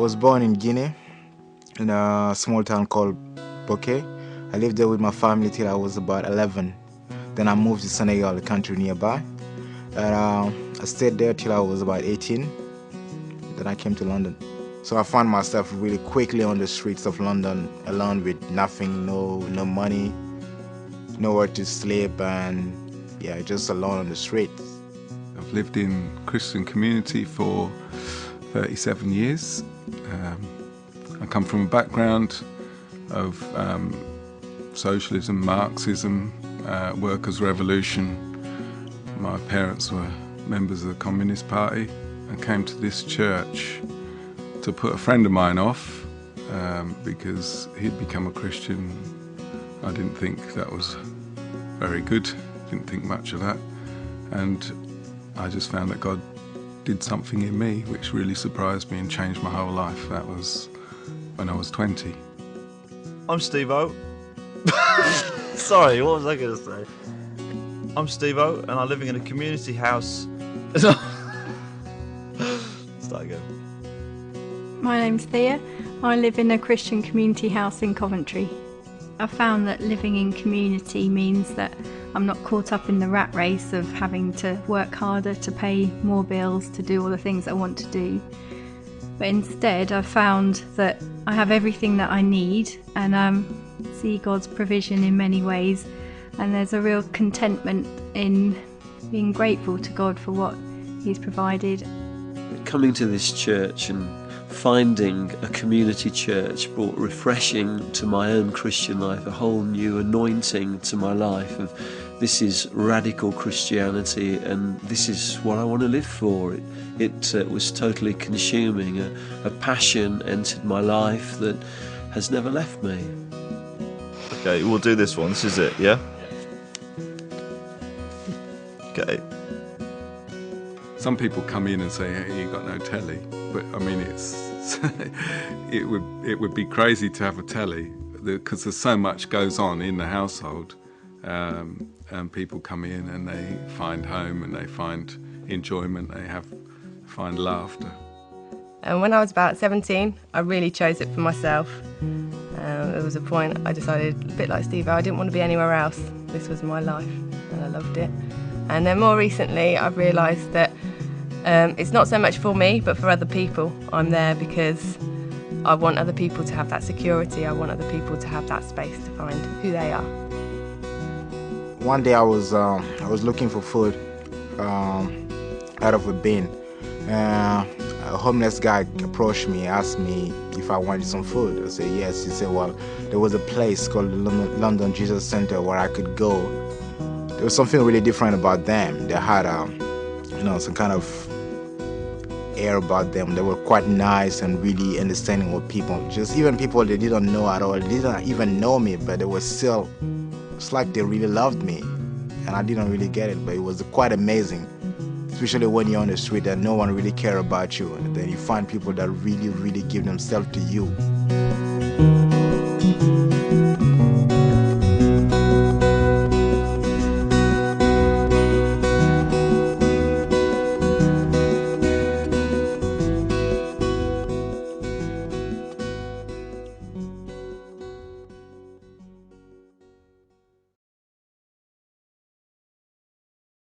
was born in Guinea, in a small town called Bouquet. I lived there with my family till I was about 11. Then I moved to Senegal, the country nearby. And I stayed there till I was about 18. Then I came to London. So I found myself really quickly on the streets of London, alone with nothing, no money, nowhere to sleep, and yeah, just alone on the streets. I've lived in Christian community for 37 years. I come from a background of socialism, Marxism, workers' revolution. My parents were members of the Communist Party. I came to this church to put a friend of mine off because he'd become a Christian. I didn't think that was very good, didn't think much of that. And I just found that God did something in me which really surprised me and changed my whole life. That was when I was 20. I'm Steve-O. Sorry, what was I going to say? I'm Steve-O and I'm living in a community house. Start again. My name's Thea. I live in a Christian community house in Coventry. I found that living in community means that I'm not caught up in the rat race of having to work harder to pay more bills, to do all the things I want to do. But instead I found that I have everything that I need and see God's provision in many ways, and there's a real contentment in being grateful to God for what He's provided. Coming to this church and finding a community church brought refreshing to my own Christian life, a whole new anointing to my life of this is radical Christianity and this is what I want to live for. It was totally consuming. A passion entered my life that has never left me. Okay, we'll do this one. This is it, yeah? Okay. Some people come in and say, hey, you got no telly. But I mean, it would be crazy to have a telly because there's so much goes on in the household, and people come in and they find home and they find enjoyment, they find laughter. And when I was about 17, I really chose it for myself. There was a point I decided, a bit like Steve, I didn't want to be anywhere else. This was my life and I loved it. And then more recently, I've realised that it's not so much for me, but for other people. I'm there because I want other people to have that security. I want other people to have that space to find who they are. One day I was looking for food out of a bin. A homeless guy approached me, asked me if I wanted some food. I said yes. He said, well, there was a place called the London Jesus Center where I could go. There was something really different about them. They had some kind of air about them. They were quite nice and really understanding of people. Just even people they didn't know at all, they didn't even know me, but they were still, it's like they really loved me. And I didn't really get it, but it was quite amazing. Especially when you're on the street and no one really cares about you. And then you find people that really, really give themselves to you.